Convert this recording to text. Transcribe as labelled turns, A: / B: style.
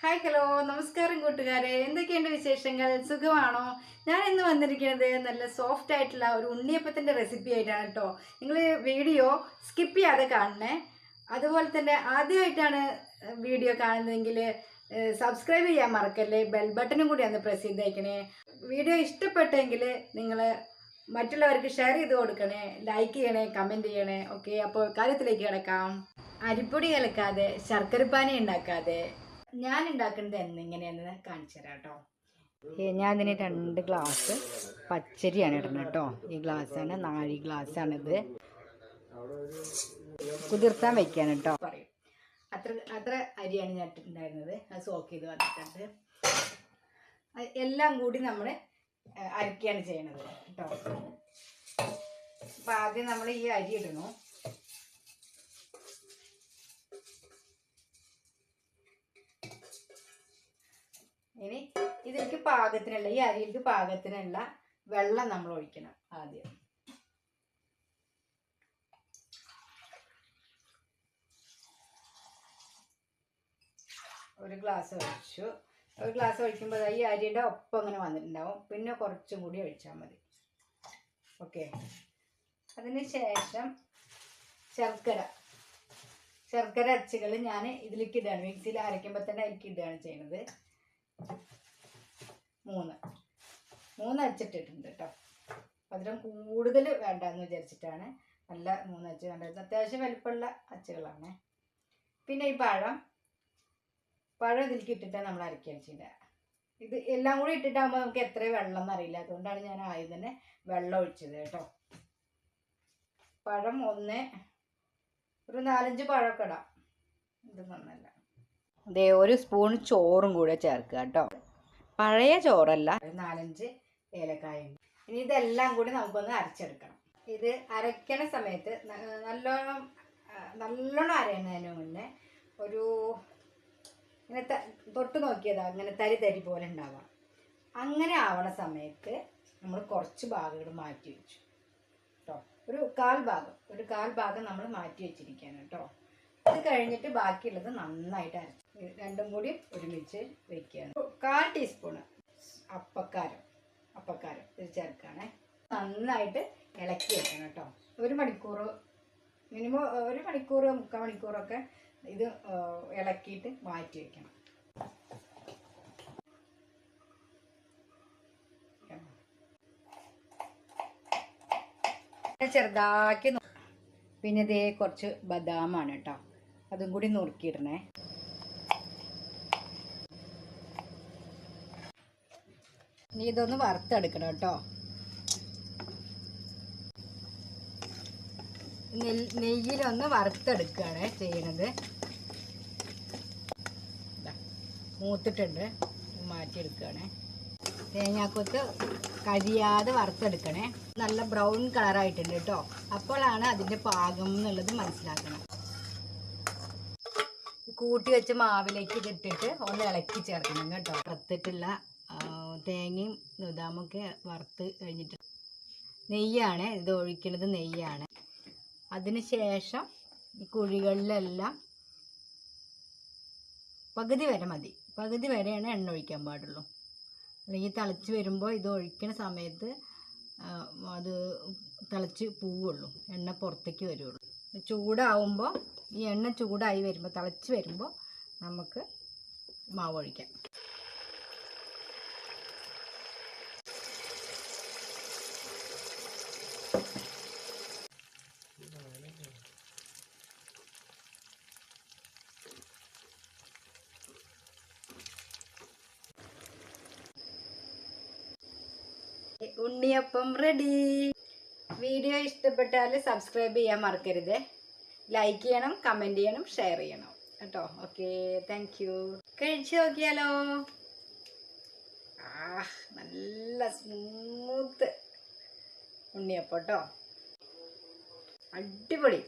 A: Hi hello നമസ്കാരം കൂട്ടുകാരെ, എന്തൊക്കെയുണ്ട് വിശേഷങ്ങൾ? സുഖമാണോ? ഞാൻ ഇന്ന് വന്നിരിക്കുന്നത് നല്ല സോഫ്റ്റ് ആയിട്ടുള്ള ഒരു ഉണ്ണിയപ്പത്തിൻ്റെ റെസിപ്പി ആയിട്ടാണ് കേട്ടോ. നിങ്ങൾ വീഡിയോ സ്കിപ്പ് ചെയ്യാതെ കാണണേ. അതുപോലെ തന്നെ ആദ്യമായിട്ടാണ് വീഡിയോ കാണുന്നതെങ്കിൽ സബ്സ്ക്രൈബ് ചെയ്യാൻ മറക്കല്ലേ, ബെൽ ബട്ടണും കൂടി ഒന്ന് പ്രസ് ചെയ്തേക്കണേ. വീഡിയോ ഇഷ്ടപ്പെട്ടെങ്കിൽ നിങ്ങൾ മറ്റുള്ളവർക്ക് ഷെയർ ചെയ്ത് കൊടുക്കണേ, ലൈക്ക് ചെയ്യണേ, കമൻറ്റ് ചെയ്യണേ. ഓക്കെ, അപ്പോൾ കാര്യത്തിലേക്ക് കിടക്കാം. അരിപ്പൊടി കലക്കാതെ ശർക്കരപ്പാനി ഉണ്ടാക്കാതെ ഞാൻ ഉണ്ടാക്കുന്നത് എങ്ങനെയാണെന്ന് കാണിച്ചു തരാം കേട്ടോ. ഞാൻ ഇതിന് 2 ഗ്ലാസ് പച്ചരിയാണ് ഇടുന്നത് കേട്ടോ. ഈ ഗ്ലാസ്സാണ്, 4 ഗ്ലാസ്സാണിത്. കുതിർത്താൻ വയ്ക്കാണ് കേട്ടോ. പറയും അത്ര അരിയാണ് ഞാൻ ഇട്ടിട്ടുണ്ടായിരുന്നത്. അത് സോക്ക് ചെയ്ത് വന്നിട്ടുണ്ട്. എല്ലാം കൂടി നമ്മൾ അരക്കുകയാണ് ചെയ്യണത് കേട്ടോ. അപ്പം ആദ്യം നമ്മൾ ഈ അരി ഇടണു. ഇനി ഇതിലേക്ക് പാകത്തിനുള്ള, ഈ അരിയിലേക്ക് പാകത്തിനുള്ള വെള്ളം നമ്മൾ ഒഴിക്കണം. ആദ്യം ഒരു ഗ്ലാസ് ഒഴിച്ചു. ഒരു ഗ്ലാസ് ഒഴിക്കുമ്പോൾ ഈ അരിയുടെ ഒപ്പം അങ്ങനെ വന്നിട്ടുണ്ടാവും. പിന്നെ കുറച്ചും കൂടി ഒഴിച്ചാൽ മതി. ഓക്കെ, അതിന് ശേഷം ശർക്കര അച്ചുകൾ ഞാൻ ഇതിലേക്ക് ഇടുകയാണ്. മിക്സിയിൽ അരയ്ക്കുമ്പോൾ തന്നെ അതിലേക്ക് ഇടുകയാണ് ചെയ്യുന്നത്. 3 അച്ചിട്ടിട്ടുണ്ട് കേട്ടോ. അതിലും കൂടുതൽ വേണ്ടെന്ന് വിചാരിച്ചിട്ടാണ്. നല്ല 3 അച്ച് വേണ്ടത്. അത്യാവശ്യം വലിപ്പമുള്ള അച്ചുകളാണ്. പിന്നെ ഈ പഴം ഇതിലേക്ക് ഇട്ടിട്ടാണ് നമ്മൾ അരക്കുകയാണ് ചെയ്യുക. ഇത് എല്ലാം കൂടി ഇട്ടിട്ടാകുമ്പോൾ നമുക്ക് എത്ര വെള്ളം എന്നറിയില്ല. അതുകൊണ്ടാണ് ഞാൻ ആദ്യം തന്നെ വെള്ളം ഒഴിച്ചത് കേട്ടോ. പഴം ഒരു 4-5 പഴമൊക്കെ ഇടാം. ഇത് നന്നല്ല. അതേ, 1 സ്പൂൺ ചോറും കൂടെ ചേർക്കുക കേട്ടോ. പഴയ ചോറല്ല, 4-5 ഏലക്കായുണ്ട്. ഇനി ഇതെല്ലാം കൂടി നമുക്കൊന്ന് അരച്ചെടുക്കണം. ഇത് അരയ്ക്കണ സമയത്ത് നല്ലോണം അരയുന്നതിന് മുന്നേ ഒരു ഇങ്ങനെ തൊട്ട് നോക്കിയതാ, അങ്ങനെ തരി പോലെ ഉണ്ടാവാം. അങ്ങനെ ആവണ സമയത്ത് നമ്മൾ കുറച്ച് ഭാഗങ്ങൾ മാറ്റി വെച്ചു കേട്ടോ. ഒരു കാൽ ഭാഗം നമ്മൾ മാറ്റി വെച്ചിരിക്കുകയാണ് കേട്ടോ. അത് കഴിഞ്ഞിട്ട് ബാക്കിയുള്ളത് നന്നായിട്ട് അരച്ചു രണ്ടും കൂടി ഒരുമിച്ച് വയ്ക്കുകയാണ്. 1/4 ടീസ്പൂണ് അപ്പക്കാരം ഇത് ചേർക്കുകയാണ്. നന്നായിട്ട് ഇളക്കി വെക്കണം കേട്ടോ. 1 മണിക്കൂർ, മിനിമം 1 മണിക്കൂർ 3/4 മണിക്കൂറൊക്കെ ഇത് ഇളക്കിയിട്ട് മാറ്റി വയ്ക്കണം. ചെറുതാക്കി. പിന്നെ ഇതേ കുറച്ച് ബദാമാണ് കേട്ടോ, അതും കൂടി നുറുക്കിയിടണേ. ഇനി ഇതൊന്ന് വറുത്തെടുക്കണം കേട്ടോ. നെയ്യിലൊന്ന് വറുത്തെടുക്കുകയാണ് ചെയ്യണത്. മൂത്തിട്ടുണ്ട്, മാറ്റിയെടുക്കുകയാണ്. തേങ്ങാക്കൊത്ത് കരിയാതെ വറുത്തെടുക്കണേ. നല്ല ബ്രൗൺ കളറായിട്ടുണ്ട് കേട്ടോ. അപ്പോഴാണ് അതിൻ്റെ പാകം എന്നുള്ളത് മനസ്സിലാക്കണം. കൂട്ടി വെച്ച മാവിലേക്ക് ഇതിട്ടിട്ട് ഒന്ന് ഇളക്കി ചേർക്കണം കേട്ടോ. വറുത്തിട്ടുള്ള തേങ്ങയും ബദാമൊക്കെ വറുത്ത് കഴിഞ്ഞിട്ട് നെയ്യാണ് ഇത് ഒഴിക്കുന്നത്, നെയ്യാണ്. അതിന് ശേഷം ഈ കുഴികളിലെല്ലാം പകുതി വരെ മതി, പകുതി വരെയാണ് എണ്ണ ഒഴിക്കാൻ പാടുള്ളൂ. അല്ലെങ്കിൽ തിളച്ച് വരുമ്പോൾ ഇത് ഒഴിക്കുന്ന സമയത്ത് അത് തിളച്ച് പോവുള്ളൂ, എണ്ണ പുറത്തേക്ക് വരുള്ളൂ. ചൂടാവുമ്പോൾ, ഈ എണ്ണ ചൂടായി വരുമ്പോൾ, തിളച്ച് വരുമ്പോൾ നമുക്ക് മാവ് ഒഴിക്കാം. ഉണ്ണിയപ്പം റെഡി. വീഡിയോ ഇഷ്ടപ്പെട്ടാൽ സബ്സ്ക്രൈബ് ചെയ്യാൻ മറക്കരുത്. ലൈക്ക് ചെയ്യണം, കമൻറ്റ് ചെയ്യണം, ഷെയർ ചെയ്യണം കേട്ടോ. Okay, thank you. കഴിച്ചു നോക്കിയാലോ. നല്ല സ്മൂത്ത് ഉണ്ണിയപ്പം കേട്ടോ, അടിപൊളി.